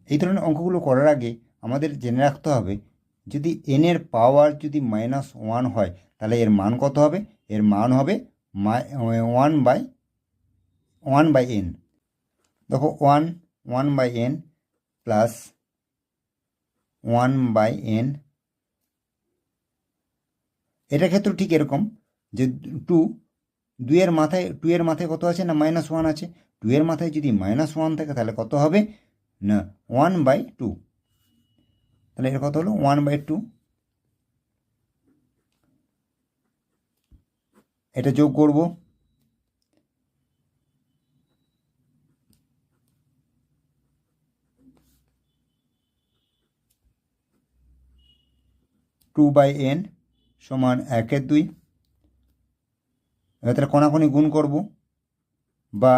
এই ধরনের অঙ্কগুলো করার আগে আমাদের জেনে রাখতে হবে যদি এনের পাওয়ার যদি -1 হয় তাহলে এর মান কত হবে? এর মান হবে 1/n। দেখো 1/n প্লাস 1/n, এটার ক্ষেত্রে ঠিক এরকম যে 2 এর মাথায় কত আছে? না -1 আছে। 2 এর মাথায় যদি -1 থাকে তাহলে কত হবে? না 1/2। তাহলে এর কত হলো? 1/2। এটা যোগ করব, 2/n সমান 1/2। এবার তাহলে কোনাকুনি গুণ করব বা